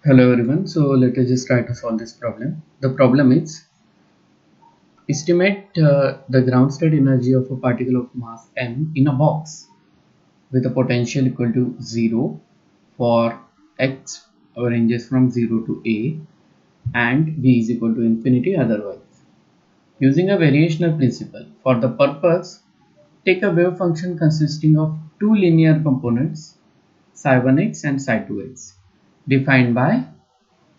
Hello everyone, so let us just try to solve this problem. The problem is estimate the ground state energy of a particle of mass m in a box with a potential equal to 0 for x ranges from 0 to a and v is equal to infinity otherwise. Using a variational principle, for the purpose, take a wave function consisting of two linear components psi1x and psi2x defined by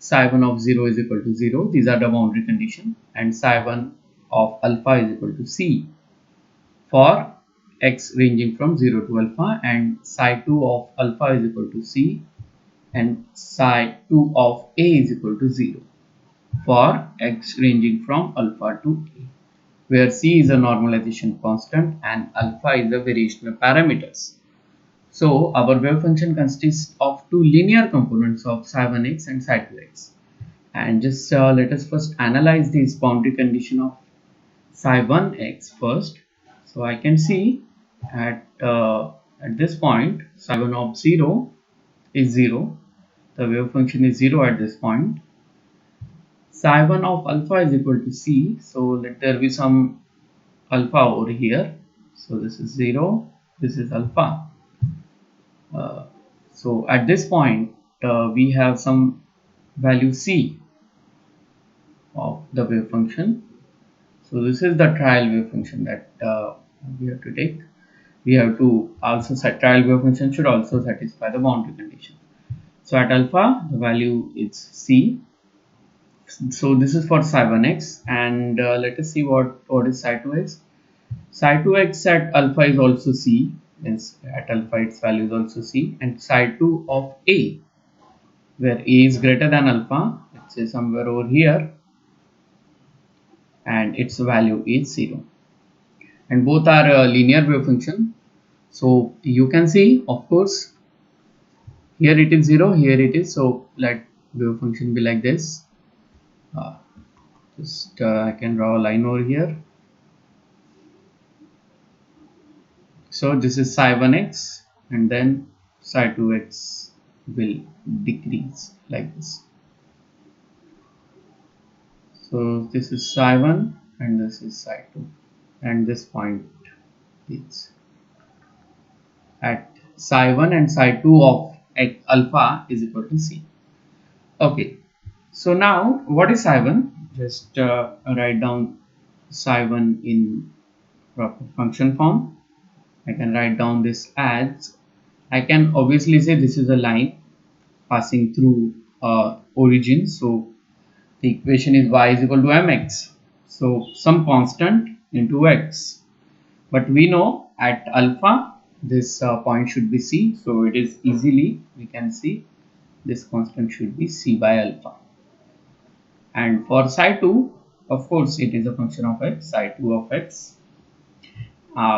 psi1 of 0 is equal to 0, these are the boundary condition, and psi1 of alpha is equal to c for x ranging from 0 to alpha, and psi2 of alpha is equal to c and psi2 of a is equal to 0 for x ranging from alpha to a, where c is a normalization constant and alpha is a variational parameters. So our wave function consists of two linear components of psi1x and psi2x. And just let us first analyze this boundary condition of psi1x first. So I can see at this point psi1 of 0 is 0. The wave function is 0 at this point. Psi1 of alpha is equal to c. So let there be some alpha over here. So this is 0. This is alpha. So at this point we have some value c of the wave function. So this is the trial wave function that we have to take. We have to also set trial wave function should also satisfy the boundary condition. So at alpha the value is c. So this is for psi1x, and let us see what is psi2x. Psi2x at alpha is also c, means at alpha its value is also c, and psi2 of a, where a is greater than alpha, let's say somewhere over here, and its value is 0, and both are a linear wave function. So you can see, of course, here it is 0, here it is, so let wave function be like this. I can draw a line over here. So this is psi1x, and then psi2x will decrease like this. So this is psi1 and this is psi2, and this point is at psi1 and psi2 of alpha is equal to c. Okay, so now what is psi1? Just write down psi1 in proper function form. I can write down this as, I can obviously say this is a line passing through origin. So the equation is y is equal to mx. So some constant into x. But we know at alpha this point should be c. So it is easily, we can see this constant should be c by alpha. And for psi2, of course, it is a function of x, psi2 of x.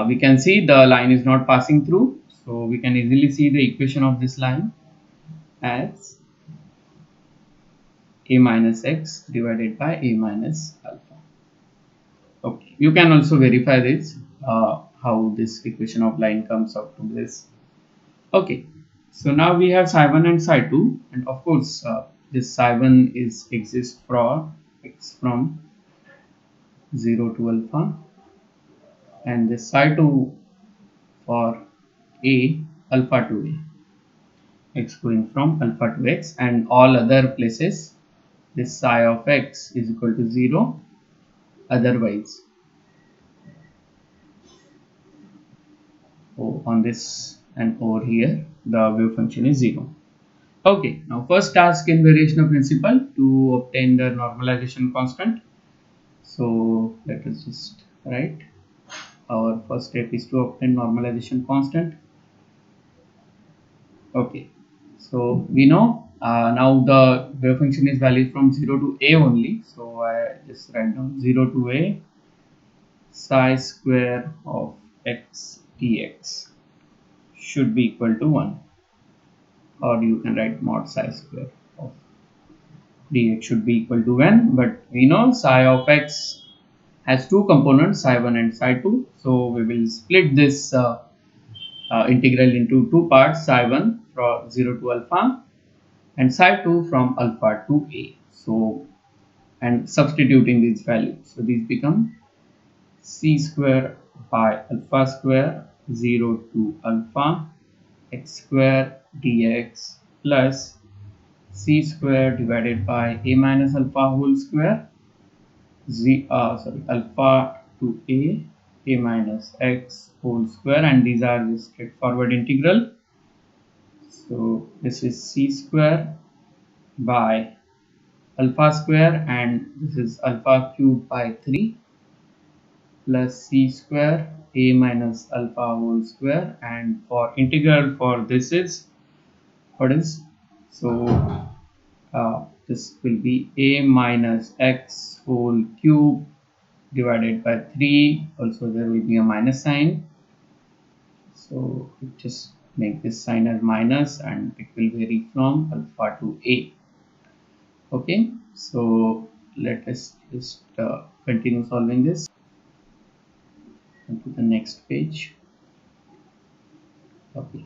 We can see the line is not passing through, so we can easily see the equation of this line as a minus x divided by a minus alpha. Okay, you can also verify this, how this equation of line comes out to this. Okay, so now we have psi1 and psi2, and of course this psi1 exists for x from 0 to alpha, and this psi2 for a alpha to a, x going from alpha to x, and all other places this psi of x is equal to 0 otherwise. On this and over here the wave function is 0. Okay, now first task in variational principle to obtain the normalization constant. So let us just write, our first step is to obtain normalization constant. Okay, so we know now the wave function is valid from 0 to a only, so I just write down 0 to a psi square of x dx should be equal to 1, or you can write mod psi square of dx should be equal to 1, but we know psi of x has two components, psi1 and psi2, so we will split this integral into two parts, psi1 from 0 to alpha and psi2 from alpha to A. So, and substituting these values, so these become c square by alpha square 0 to alpha x square dx plus c square divided by a minus alpha whole square alpha to a minus x whole square, and these are the straightforward integral. So this is c square by alpha square, and this is alpha cube by 3 plus c square a minus alpha whole square, and for integral for this is what is, so this will be a minus x whole cube divided by 3, also there will be a minus sign, so just make this sign as minus and it will vary from alpha to a. Okay, so let us just continue solving this to the next page. Okay,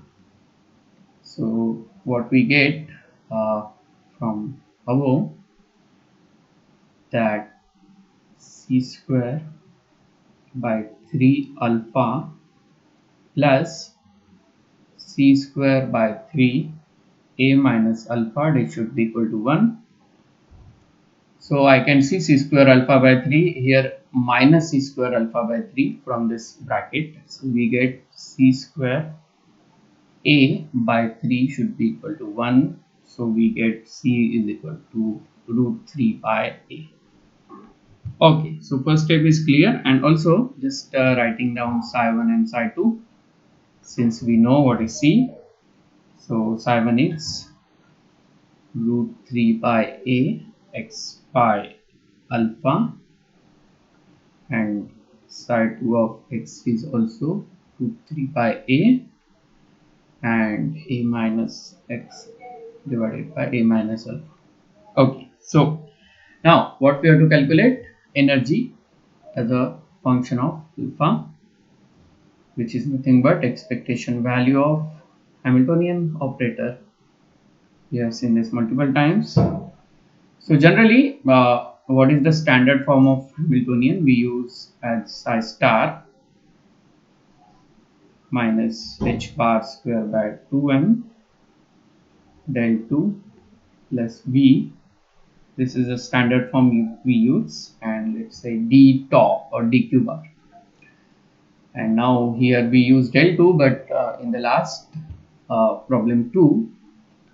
so what we get from above, that c square by 3 alpha plus c square by 3 a minus alpha, this should be equal to 1. So I can see c square alpha by 3 here minus c square alpha by 3 from this bracket. So we get c square a by 3 should be equal to 1. So we get c is equal to root 3 by a. Okay, so first step is clear, and also just writing down psi1 and psi2 since we know what is c. So psi1 is root 3 by a x by alpha, and psi2 of x is also root 3 by a and a minus x divided by a minus alpha. Okay, so now what we have to calculate, energy as a function of alpha, which is nothing but expectation value of Hamiltonian operator. We have seen this multiple times. So generally, what is the standard form of Hamiltonian? We use as psi star minus h bar square by 2m del 2 plus v. This is a standard form we use, and let's say d tau or dq bar. And now here we use del 2, but in the last problem 2,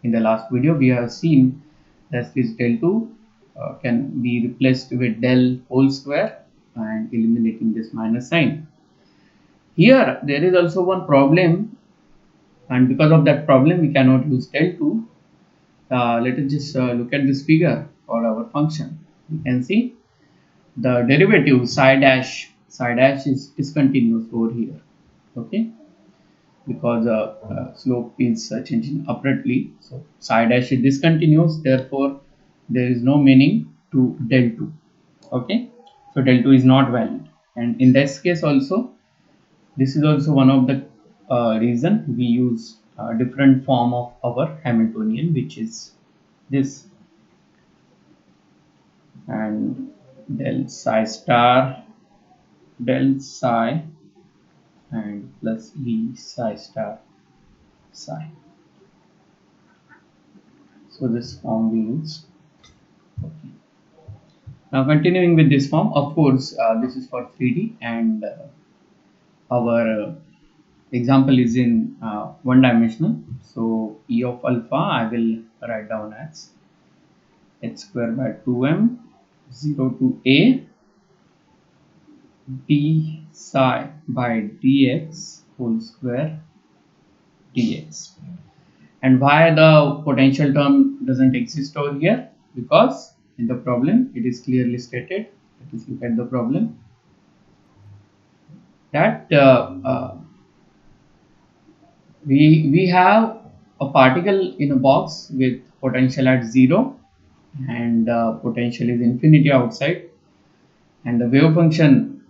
in the last video, we have seen that this del 2 can be replaced with del whole square and eliminating this minus sign. Here there is also one problem, and because of that problem we cannot use del 2. Let us just look at this figure for our function. You can see the derivative psi dash is discontinuous over here. Okay, because slope is changing upwardly, so psi dash is discontinuous, therefore there is no meaning to del 2. Okay, so del 2 is not valid, and in this case also, this is also one of the reason we use a different form of our Hamiltonian, which is this, and del psi star del psi and plus v psi star psi. So this form we use. Okay. Now continuing with this form, of course this is for 3D, and our example is in one dimensional. So E of alpha I will write down as h square by 2m 0 to a d psi by dx whole square dx. And why the potential term doesn't exist over here? Because in the problem it is clearly stated. Let us look at the problem, that we have a particle in a box with potential at 0, and potential is infinity outside, and the wave function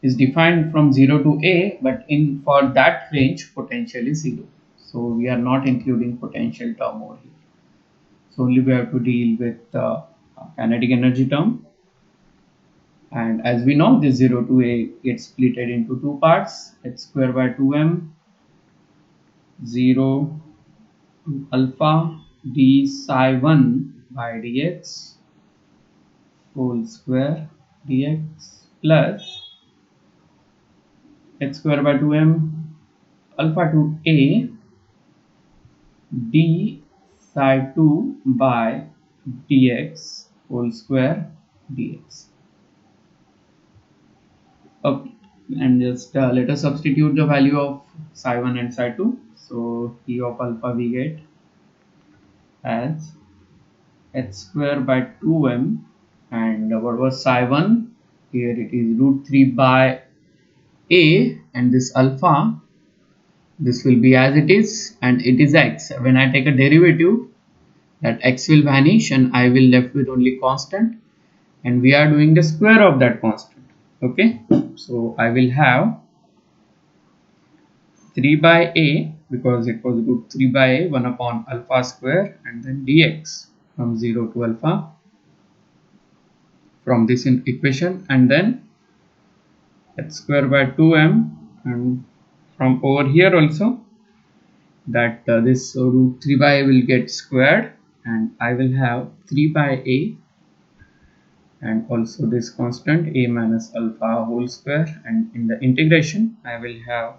is defined from 0 to a, but in for that range potential is 0. So we are not including potential term over here. So only we have to deal with kinetic energy term. And as we know, this 0 to a gets split into two parts, h square by 2m 0 to alpha d psi 1 by dx whole square dx plus h square by 2m alpha to a d psi 2 by dx whole square dx. Okay, and just let us substitute the value of psi 1 and psi 2. So E of alpha we get as h square by 2m, and what was psi 1? Here it is root 3 by a, and this alpha, this will be as it is, and it is x. When I take a derivative, that x will vanish and I will left with only constant, and we are doing the square of that constant. Okay, so I will have 3 by a, because it was root 3 by a, 1 upon alpha square, and then dx from 0 to alpha from this equation, and then h square by 2m, and from over here also that this root 3 by a will get squared, and I will have 3 by a, and also this constant a minus alpha whole square, and in the integration I will have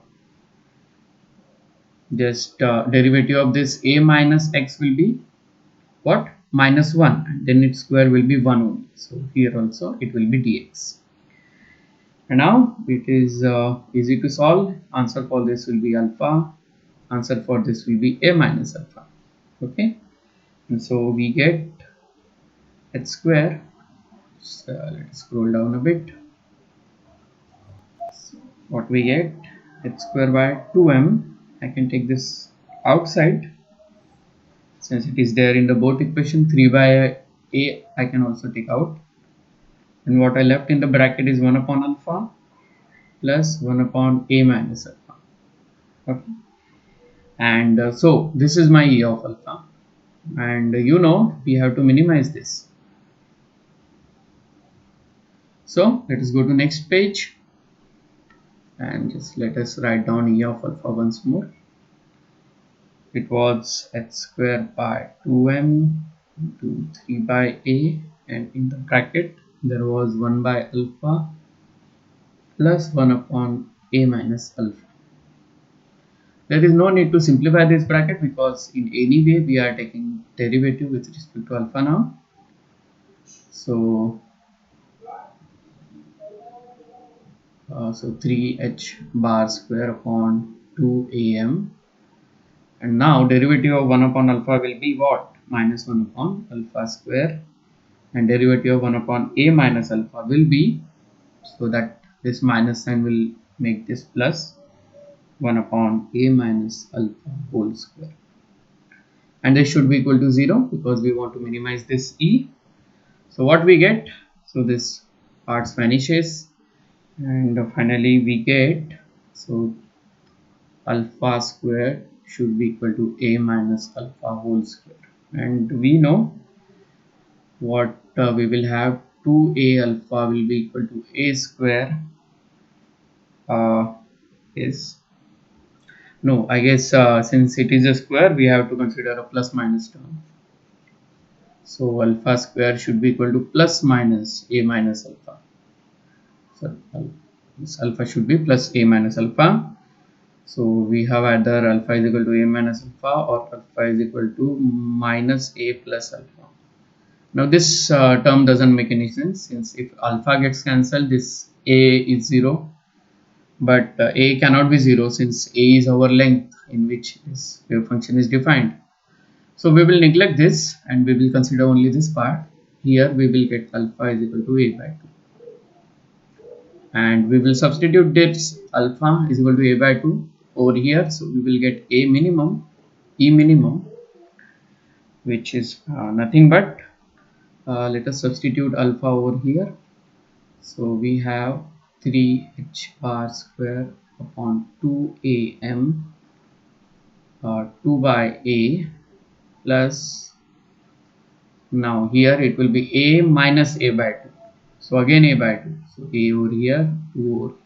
just derivative of this a minus x will be what? Minus 1, and then its square will be 1 only. So here also it will be dx. And now it is easy to solve. Answer for this will be alpha. Answer for this will be a minus alpha. Okay, and so we get h square. So let's scroll down a bit. So what we get, h square by 2m. I can take this outside since it is there in the both equation. 3 by a I can also take out, and what I left in the bracket is 1 upon alpha plus 1 upon a minus alpha. Okay, and so this is my E of alpha, and you know we have to minimize this. So let us go to next page, and just let us write down E of alpha once more. It was h square by 2m into 3 by a, and in the bracket there was 1 by alpha plus 1 upon a minus alpha. There is no need to simplify this bracket, because in any way we are taking derivative with respect to alpha now. So 3h bar square upon 2am, and now derivative of 1 upon alpha will be what? Minus 1 upon alpha square, and derivative of 1 upon a minus alpha will be, so that this minus sign will make this plus 1 upon a minus alpha whole square, and this should be equal to 0 because we want to minimize this e. So what we get, so this parts vanishes, and finally we get, so alpha square should be equal to a minus alpha whole square, and we know what we will have, 2a alpha will be equal to a square is no, I guess since it is a square we have to consider a plus minus term. So alpha square should be equal to plus minus a minus alpha. So this alpha should be plus a minus alpha. So we have either alpha is equal to a minus alpha or alpha is equal to minus a plus alpha. Now this term doesn't make any sense, since if alpha gets cancelled, this a is 0, but a cannot be 0 since a is our length in which this wave function is defined. So we will neglect this and we will consider only this part. Here we will get alpha is equal to a by 2, and we will substitute this alpha is equal to a by 2 over here. So we will get a minimum, e minimum, which is nothing but let us substitute alpha over here. So we have 3h bar square upon 2am 2 by a plus Now here it will be a minus a by 2. So again a by 2. So a over here, 2 over here.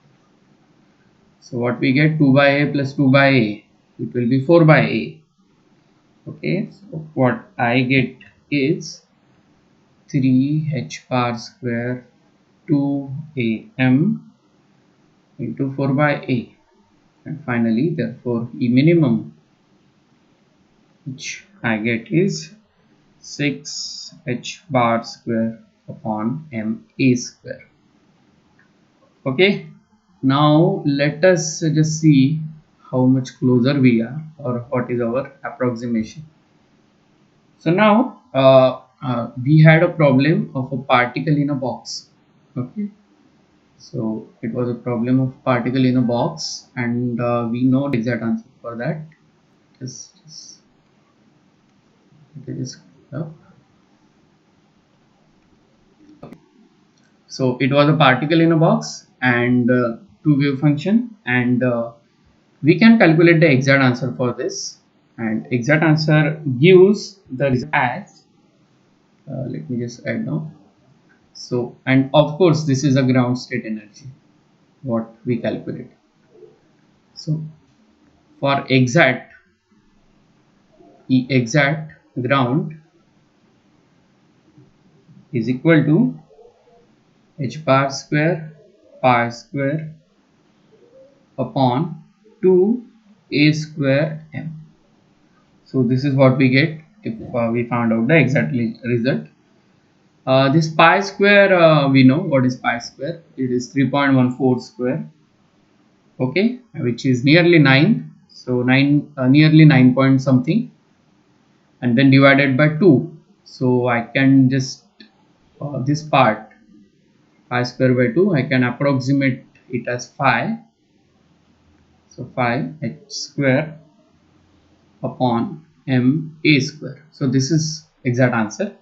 So what we get, 2 by a plus 2 by a, it will be 4 by a. Okay, so what I get is 3h bar square 2am into 4 by a, and finally therefore E minimum which I get is 6h bar square upon m a square. Okay, now let us just see how much closer we are, or what is our approximation. So now we had a problem of a particle in a box. Okay, so it was a problem of particle in a box, and we know the exact answer for that. So it was a particle in a box and two wave function, and we can calculate the exact answer for this, and exact answer gives the result as let me just add now. So, and of course this is a ground state energy what we calculate. So for exact ground is equal to h bar square pi square upon 2 a square m. So this is what we get if we found out the exact result. This pi square, we know what is pi square. It is 3.14 square. Okay, which is nearly 9. So 9, nearly 9 point something, and then divided by 2. So I can just this part pi square by 2, I can approximate it as 5. So 5 h square upon m a square. So this is exact answer,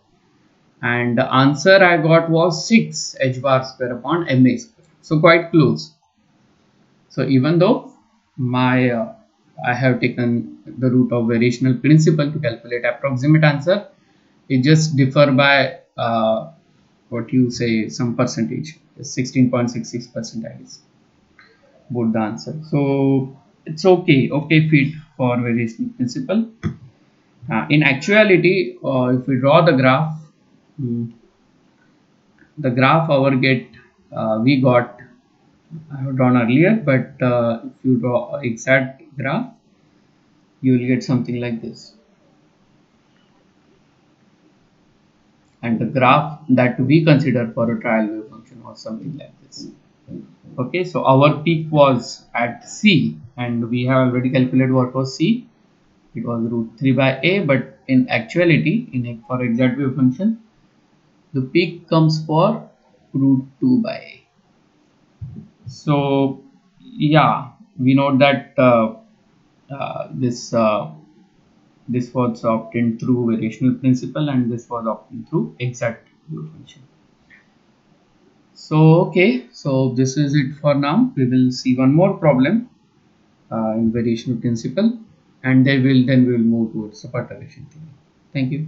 and the answer I got was 6 h bar square upon m a square. So quite close. So even though my I have taken the root of variational principle to calculate approximate answer, it just differ by what you say, some percentage, 16.66% I guess, both the answer. So it's okay fit for variational principle. In actuality, if we draw the graph, the graph we got I have drawn earlier, but if you draw exact graph, you will get something like this, and the graph that we consider for a trial wave function was something like this. Okay, so our peak was at C, and we have already calculated what was C. It was root 3 by a, but in actuality, for exact wave function, the peak comes for root 2 by a. So yeah, we know that this was obtained through variational principle, and this was obtained through exact wave function. So okay, so this is it for now. We will see one more problem in variational principle, and then we will move towards the perturbation theory. Thank you.